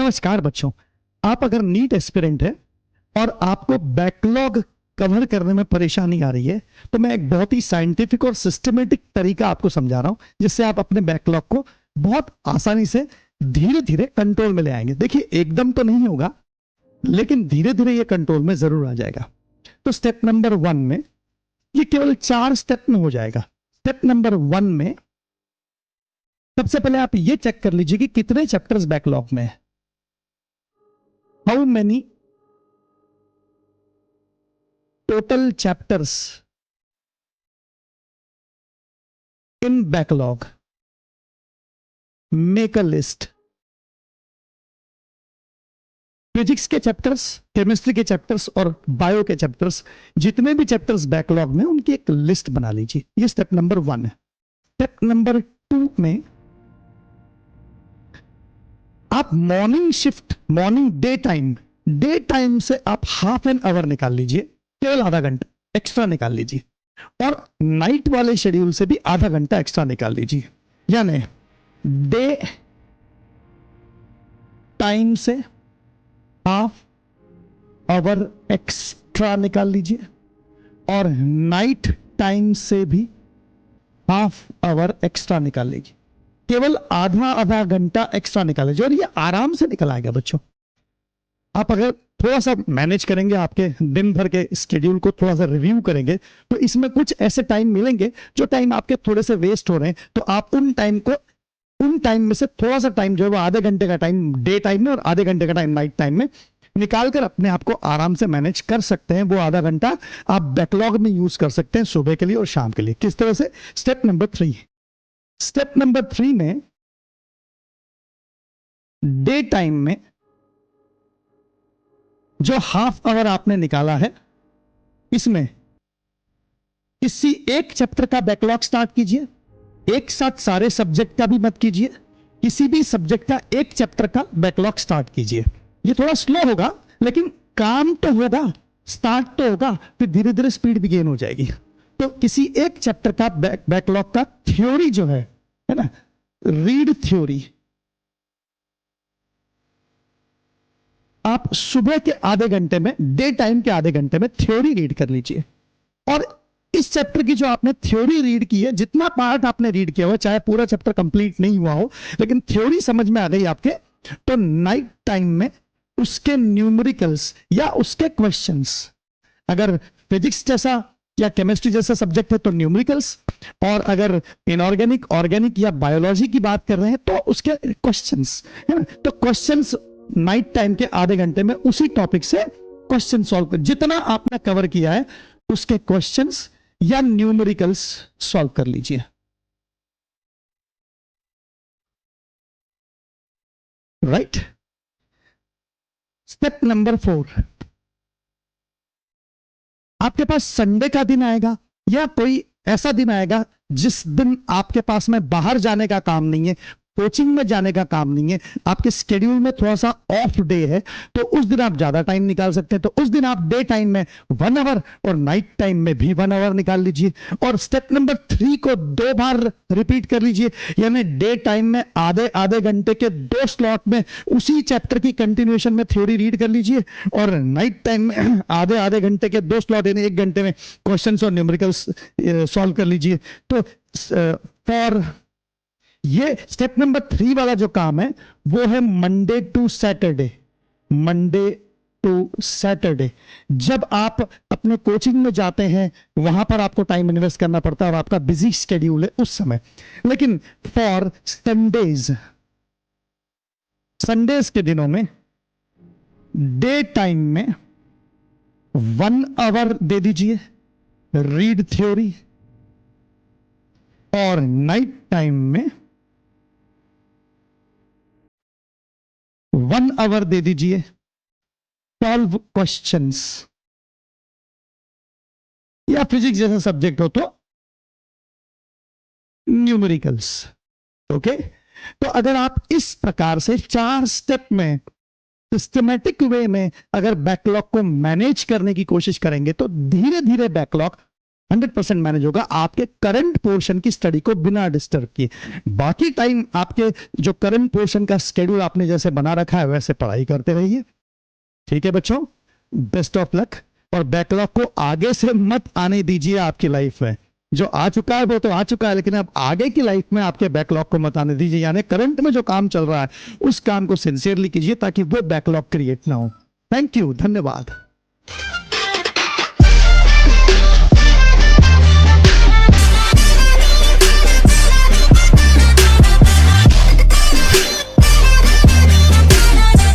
नमस्कार बच्चों, आप अगर नीट एस्पिरेंट है और आपको बैकलॉग कवर करने में परेशानी आ रही है तो मैं एक बहुत ही साइंटिफिक और सिस्टमेटिक तरीका आपको समझा रहा हूं जिससे आप अपने बैकलॉग को बहुत आसानी से धीरे धीरे कंट्रोल में ले आएंगे। देखिए, एकदम तो नहीं होगा लेकिन धीरे धीरे ये कंट्रोल में जरूर आ जाएगा। तो स्टेप नंबर 1 में ये केवल 4 स्टेप में हो जाएगा। स्टेप नंबर 1 में सबसे पहले आप ये चेक कर लीजिए कि कितने चैप्टर्स बैकलॉग में है। How many total chapters in backlog. Make a list. Physics के चैप्टर्स, केमिस्ट्री के चैप्टर्स और बायो के चैप्टर्स, जितने भी चैप्टर्स बैकलॉग में उनकी एक लिस्ट बना लीजिए। ये स्टेप नंबर 1 है। स्टेप नंबर 2 में आप morning shift, morning day time से आप हाफ एन आवर निकाल लीजिए, केवल आधा घंटा एक्स्ट्रा निकाल लीजिए, और नाइट वाले शेड्यूल से भी आधा घंटा एक्स्ट्रा निकाल लीजिए। यानी डे टाइम से हाफ आवर एक्स्ट्रा निकाल लीजिए और नाइट टाइम से भी हाफ आवर एक्स्ट्रा निकाल लीजिए। केवल आधा घंटा एक्स्ट्रा निकाल लीजिए और ये आराम से निकल आएगा बच्चों। आप अगर थोड़ा सा मैनेज करेंगे, आपके दिन भर के स्केड्यूल को थोड़ा सा रिव्यू करेंगे, तो इसमें कुछ ऐसे टाइम मिलेंगे जो टाइम आपके थोड़े से वेस्ट हो रहे हैं, तो आप उन टाइम में से थोड़ा सा टाइम जो है वो आधे घंटे का टाइम डे टाइम में और आधे घंटे का टाइम नाइट टाइम में निकाल कर अपने आप को आराम से मैनेज कर सकते हैं। वो आधा घंटा आप बैकलॉग में यूज कर सकते हैं सुबह के लिए और शाम के लिए। किस तरह से? Step number 3। स्टेप नंबर 3 में डे टाइम में जो हाफ आवर आपने निकाला है, इसमें किसी एक चैप्टर का बैकलॉग स्टार्ट कीजिए। एक साथ सारे सब्जेक्ट का भी मत कीजिए, किसी भी सब्जेक्ट का एक चैप्टर का बैकलॉग स्टार्ट कीजिए। ये थोड़ा स्लो होगा लेकिन काम तो होगा, स्टार्ट तो होगा, फिर धीरे धीरे स्पीड भी गेन हो जाएगी। तो किसी एक चैप्टर का बैकलॉग का थ्योरी जो है ना, रीड थ्योरी, आप सुबह के आधे घंटे में, डे टाइम के आधे घंटे में थ्योरी रीड कर लीजिए। और इस चैप्टर की जो आपने थ्योरी रीड की है, जितना पार्ट आपने रीड किया हुआ, चाहे पूरा चैप्टर कंप्लीट नहीं हुआ हो लेकिन थ्योरी समझ में आ गई आपके, तो नाइट टाइम में उसके न्यूमेरिकल्स या उसके क्वेश्चंस, अगर फिजिक्स जैसा या केमिस्ट्री जैसा सब्जेक्ट है तो न्यूमेरिकल्स, और अगर इनऑर्गेनिक, ऑर्गेनिक या बायोलॉजी की बात कर रहे हैं तो उसके क्वेश्चंस है ना। तो क्वेश्चंस नाइट टाइम के आधे घंटे में उसी टॉपिक से क्वेश्चन सॉल्व कर, जितना आपने कवर किया है उसके क्वेश्चंस या न्यूमेरिकल्स सॉल्व कर लीजिए। राइट। स्टेप नंबर 4, आपके पास संडे का दिन आएगा या कोई ऐसा दिन आएगा जिस दिन आपके पास में बाहर जाने का काम नहीं है, कोचिंग में जाने का काम नहीं है, आपके स्केड्यूल में थोड़ा सा ऑफ डे है, तो उस दिन आप ज्यादा टाइम निकाल सकते हैं। तो उस दिन आप डे टाइम में 1 आवर और नाइट टाइम में भी 1 आवर निकाल लीजिए। और स्टेप नंबर 3 को 2 बार रिपीट कर लीजिए, यानी डे टाइम में आधे घंटे के 2 स्लॉट में उसी चैप्टर की कंटिन्यूएशन में थ्योरी रीड कर लीजिए, और नाइट टाइम में आधे घंटे के 2 स्लॉट यानी 1 घंटे में क्वेश्चंस और न्यूमेरिकल्स सॉल्व कर लीजिए। तो फॉर ये स्टेप नंबर 3 वाला जो काम है वो है Monday to Saturday. Monday to Saturday जब आप अपने कोचिंग में जाते हैं वहां पर आपको टाइम इन्वेस्ट करना पड़ता है और आपका बिजी शेड्यूल है उस समय। लेकिन फॉर संडेज के दिनों में डे टाइम में 1 आवर दे दीजिए रीड थ्योरी, और नाइट टाइम में 1 आवर दे दीजिए 12 क्वेश्चंस, या फिजिक्स जैसा सब्जेक्ट हो तो न्यूमेरिकल्स। ओके। तो अगर आप इस प्रकार से 4 स्टेप में सिस्टमैटिक वे में अगर बैकलॉग को मैनेज करने की कोशिश करेंगे तो धीरे धीरे बैकलॉग 100% मैनेज होगा आपके करंट पोर्शन की स्टडी को बिना डिस्टर्ब किए। बाकी टाइम आपके जो करंट पोर्शन का स्केड्यूल आपने जैसे बना रखा है वैसे पढ़ाई करते रहिए। ठीक है बच्चों, बेस्ट ऑफ लक। और बैकलॉग को आगे से मत आने दीजिए आपकी लाइफ में। जो आ चुका है वो तो आ चुका है, लेकिन अब आगे की लाइफ में आपके बैकलॉग को मत आने दीजिए। यानी करंट में जो काम चल रहा है उस काम को सिंसियरली कीजिए ताकि वो बैकलॉग क्रिएट ना हो। थैंक यू, धन्यवाद।